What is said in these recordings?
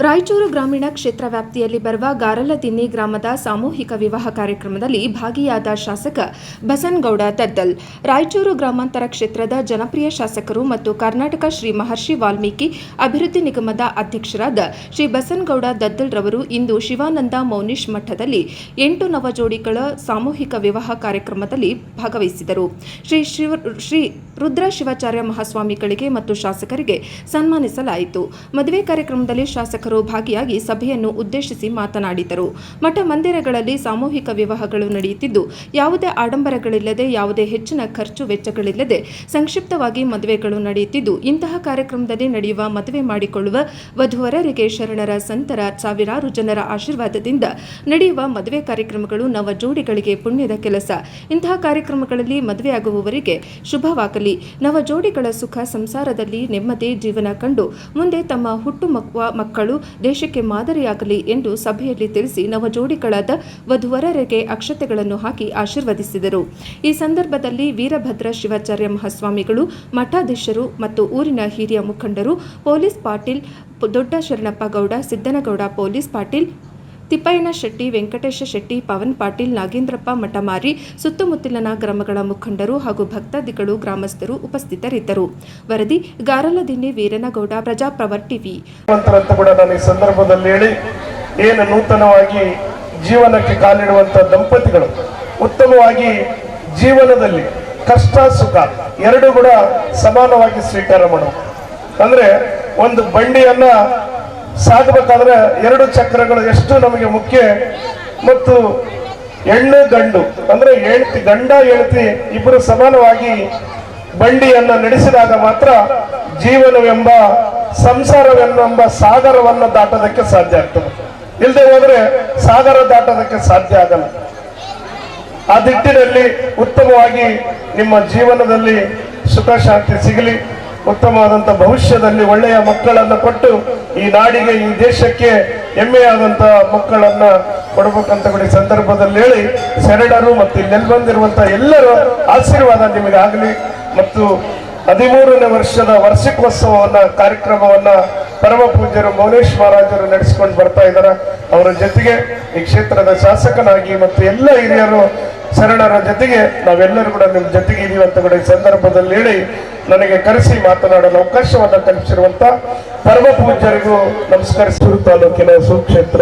ರಾಯಚೂರು ಗ್ರಾಮೀಣ ಕ್ಷೇತ್ರ ವ್ಯಾಪ್ತಿಯಲ್ಲಿ ಬರುವ ಗಾರಲದಿನ್ನಿ ಗ್ರಾಮದ ಸಾಮೂಹಿಕ ವಿವಾಹ ಕಾರ್ಯಕ್ರಮದಲ್ಲಿ ಭಾಗಿಯಾದ ಶಾಸಕ ಬಸನಗೌಡ ದದ್ದಲ್. ರಾಯಚೂರು ಗ್ರಾಮಾಂತರ ಕ್ಷೇತ್ರದ ಜನಪ್ರಿಯ ಶಾಸಕರು ಮತ್ತು ಕರ್ನಾಟಕ ಶ್ರೀ ಮಹರ್ಷಿ ವಾಲ್ಮೀಕಿ ಅಭಿವೃದ್ಧಿ ನಿಗಮದ ಅಧ್ಯಕ್ಷರಾದ ಶ್ರೀ ಬಸನಗೌಡ ದದ್ದಲ್ ರವರು ಇಂದು ಶಿವಾನಂದ ಮೌನೀಶ್ ಮಠದಲ್ಲಿ 8 ನವಜೋಡಿಗಳ ಸಾಮೂಹಿಕ ವಿವಾಹ ಕಾರ್ಯಕ್ರಮದಲ್ಲಿ ಭಾಗವಹಿಸಿದರು. ಶ್ರೀ ರುದ್ರ ಶಿವಾಚಾರ್ಯ ಮಹಾಸ್ವಾಮಿಗಳಿಗೆ ಮತ್ತು ಶಾಸಕರಿಗೆ ಸನ್ಮಾನಿಸಲಾಯಿತು. ಮದುವೆ ಕಾರ್ಯಕ್ರಮದಲ್ಲಿ ಶಾಸಕರು ಭಾಗಿಯಾಗಿ ಸಭೆಯನ್ನು ಉದ್ದೇಶಿಸಿ ಮಾತನಾಡಿದರು. ಮಠ ಮಂದಿರಗಳಲ್ಲಿ ಸಾಮೂಹಿಕ ವಿವಾಹಗಳು ನಡೆಯುತ್ತಿದ್ದು, ಯಾವುದೇ ಆಡಂಬರಗಳಿಲ್ಲದೆ, ಯಾವುದೇ ಹೆಚ್ಚಿನ ಖರ್ಚು ವೆಚ್ಚಗಳಿಲ್ಲದೆ ಸಂಕ್ಷಿಪ್ತವಾಗಿ ಮದುವೆಗಳು ನಡೆಯುತ್ತಿದ್ದು, ಇಂತಹ ಕಾರ್ಯಕ್ರಮದಲ್ಲಿ ನಡೆಯುವ ಮದುವೆ ಮಾಡಿಕೊಳ್ಳುವ ವಧುವರರಿಗೆ ಶರಣರ ಸಂತರ ಸಾವಿರಾರು ಜನರ ಆಶೀರ್ವಾದದಿಂದ ನಡೆಯುವ ಮದುವೆ ಕಾರ್ಯಕ್ರಮಗಳು ನವ ಜೋಡಿಗಳಿಗೆ ಪುಣ್ಯದ ಕೆಲಸ. ಇಂತಹ ಕಾರ್ಯಕ್ರಮಗಳಲ್ಲಿ ಮದುವೆಯಾಗುವವರಿಗೆ ಶುಭವಾಗಲಿ. ನವ ಜೋಡಿಗಳ ಸುಖ ಸಂಸಾರದಲ್ಲಿ ನೆಮ್ಮದಿ ಜೀವನ ಕಂಡು ಮುಂದೆ ತಮ್ಮ ಹುಟ್ಟು ಮಕ್ಕಳು ದೇಶಕ್ಕೆ ಮಾದರಿಯಾಗಲಿ ಎಂದು ಸಭೆಯಲ್ಲಿ ತಿಳಿಸಿ ನವಜೋಡಿಗಳಾದ ವಧುವರರಿಗೆ ಅಕ್ಷತೆಗಳನ್ನು ಹಾಕಿ ಆಶೀರ್ವದಿಸಿದರು. ಈ ಸಂದರ್ಭದಲ್ಲಿ ವೀರಭದ್ರ ಶಿವಾಚಾರ್ಯ ಮಹಾಸ್ವಾಮಿಗಳು, ಮಠಾಧೀಶರು ಮತ್ತು ಊರಿನ ಹಿರಿಯ ಮುಖಂಡರು, ಪೊಲೀಸ್ ಪಾಟೀಲ್ ದೊಡ್ಡ ಶರಣಪ್ಪ ಗೌಡ, ಸಿದ್ದನಗೌಡ ಪೊಲೀಸ್ ಪಾಟೀಲ್, ತಿಪ್ಪಯ್ಯನ ಶೆಟ್ಟಿ, ವೆಂಕಟೇಶ ಶೆಟ್ಟಿ, ಪವನ್ ಪಾಟೀಲ್, ನಾಗೇಂದ್ರಪ್ಪ ಮಠಮಾರಿ, ಸುತ್ತಮುತ್ತಲಿನ ಗ್ರಾಮಗಳ ಮುಖಂಡರು ಹಾಗೂ ಭಕ್ತಾದಿಗಳು, ಗ್ರಾಮಸ್ಥರು ಉಪಸ್ಥಿತರಿದ್ದರು. ವರದಿ ಗಾರಲದಿನ್ನಿ ವೀರನಗೌಡ, ಪ್ರಜಾಪ್ರವರ್ ಟಿವಿ. ಕೂಡ ನಾನು ಈ ಸಂದರ್ಭದಲ್ಲಿ ಹೇಳಿ, ಏನು ನೂತನವಾಗಿ ಜೀವನಕ್ಕೆ ಕಾಲಿಡುವಂತ ದಂಪತಿಗಳು ಉತ್ತಮವಾಗಿ ಜೀವನದಲ್ಲಿ ಕಷ್ಟ ಸುಖ ಎರಡು ಕೂಡ ಸಮಾನವಾಗಿ ಸ್ವೀಕಾರ ಮಾಡುವ. ಅಂದ್ರೆ ಒಂದು ಬಂಡಿಯನ್ನ ಸಾಗಬೇಕಾದ್ರೆ 2 ಚಕ್ರಗಳು ಎಷ್ಟು ನಮಗೆ ಮುಖ್ಯ, ಮತ್ತು ಹೆಣ್ಣು ಗಂಡು ಅಂದ್ರೆ ಗಂಡ ಹೆಂಡತಿ ಇಬ್ಬರು ಸಮಾನವಾಗಿ ಬಂಡಿಯನ್ನ ನಡೆಸಿದಾಗ ಮಾತ್ರ ಜೀವನವೆಂಬ ಸಂಸಾರವೆಂಬ ಸಾಗರವನ್ನು ದಾಟೋದಕ್ಕೆ ಸಾಧ್ಯ ಆಗ್ತದೆ. ಇಲ್ಲದೆ ಹೋದ್ರೆ ಸಾಗರ ದಾಟೋದಕ್ಕೆ ಸಾಧ್ಯ ಆಗಲ್ಲ. ಆ ದಿಟ್ಟಿನಲ್ಲಿ ಉತ್ತಮವಾಗಿ ನಿಮ್ಮ ಜೀವನದಲ್ಲಿ ಸುಖ ಶಾಂತಿ ಸಿಗಲಿ, ಉತ್ತಮವಾದಂಥ ಭವಿಷ್ಯದಲ್ಲಿ ಒಳ್ಳೆಯ ಮಕ್ಕಳನ್ನು ಕೊಟ್ಟು ಈ ನಾಡಿಗೆ, ಈ ದೇಶಕ್ಕೆ ಹೆಮ್ಮೆಯಾದಂಥ ಮಕ್ಕಳನ್ನ ಕೊಡಬೇಕಂತ ಕೂಡ ಈ ಸಂದರ್ಭದಲ್ಲಿ ಹೇಳಿ, ಶರಣರು ಮತ್ತು ಇಲ್ಲಿ ಬಂದಿರುವಂತಹ ಎಲ್ಲರೂ ಆಶೀರ್ವಾದ ನಿಮಗಾಗಲಿ. ಮತ್ತು 13ನೇ ವರ್ಷದ ವಾರ್ಷಿಕೋತ್ಸವವನ್ನ ಕಾರ್ಯಕ್ರಮವನ್ನ ಪರಮ ಪೂಜ್ಯರು ಮೌನೇಶ್ ಮಹಾರಾಜರು ನಡೆಸಿಕೊಂಡು ಬರ್ತಾ ಇದ್ದಾರೆ. ಅವರ ಜೊತೆಗೆ ಈ ಕ್ಷೇತ್ರದ ಶಾಸಕನಾಗಿ ಮತ್ತು ಎಲ್ಲ ಹಿರಿಯರು ಶರಣರ ಜೊತೆಗೆ ನಾವೆಲ್ಲರೂ ಕೂಡ ನಿಮ್ಮ ಜೊತೆಗೆ ಇದೀವಿ ಅಂತ ಕೂಡ ಈ ಸಂದರ್ಭದಲ್ಲಿ ಹೇಳಿ, ನನಗೆ ಕರೆಸಿ ಮಾತನಾಡಲು ಅವಕಾಶವನ್ನು ಕಲ್ಪಿಸಿರುವಂತ ಪರಮ ಪೂಜ್ಯರಿಗೂ ನಮಸ್ಕರಿಸಿರು. ತಾಲೂಕಿನ ಸುಕ್ಷೇತ್ರ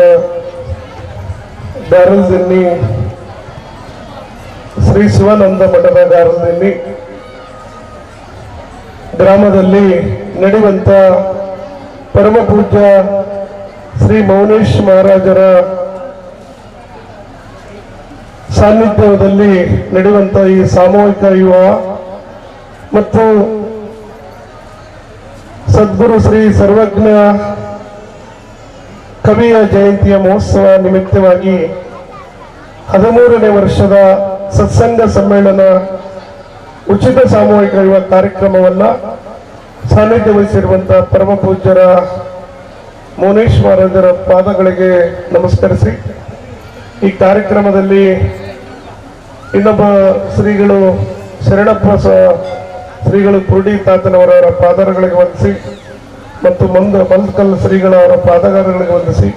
ಗಾರಲದಿನ್ನಿ ಶ್ರೀ ಶಿವಾನಂದ ಮಠದ ಗಾರಲದಿನ್ನಿ ಗ್ರಾಮದಲ್ಲಿ ನಡೆಯುವಂತ ಪರಮ ಪೂಜ್ಯ ಶ್ರೀ ಮೌನೇಶ್ ಮಹಾರಾಜರ ಸಾನ್ನಿಧ್ಯದಲ್ಲಿ ನಡೆಯುವಂತ ಈ ಸಾಮೂಹಿಕ ವಿವಾಹ ಮತ್ತು ಸದ್ಗುರು ಶ್ರೀ ಸರ್ವಜ್ಞ ಕವಿಯ ಜಯಂತಿಯ ಮಹೋತ್ಸವ ನಿಮಿತ್ತವಾಗಿ 13ನೇ ವರ್ಷದ ಸತ್ಸಂಗ ಸಮ್ಮೇಳನ ಉಚಿತ ಸಾಮೂಹಿಕ ವಿವಾಹ ಕಾರ್ಯಕ್ರಮವನ್ನ ಸಾನ್ನಿಧ್ಯ ವಹಿಸಿರುವಂತಹ ಪರಮ ಪೂಜ್ಯರ ಮೌನೇಶ್ ಮಹಾರಾಜರ ಪಾದಗಳಿಗೆ ನಮಸ್ಕರಿಸಿ, ಈ ಕಾರ್ಯಕ್ರಮದಲ್ಲಿ ಇನ್ನೊಬ್ಬ ಶ್ರೀಗಳು ಶರಣಪ್ಪ ಶ್ರೀಗಳು ಕುರುಡಿ ತಾತನವರವರ ಪಾದಗಳಿಗೆ ವಂದಿಸಿ ಮತ್ತು ಮಲ್ಕಲ್ ಶ್ರೀಗಳವರ ಪಾದಗಳಿಗೆ ವಂದಿಸಿ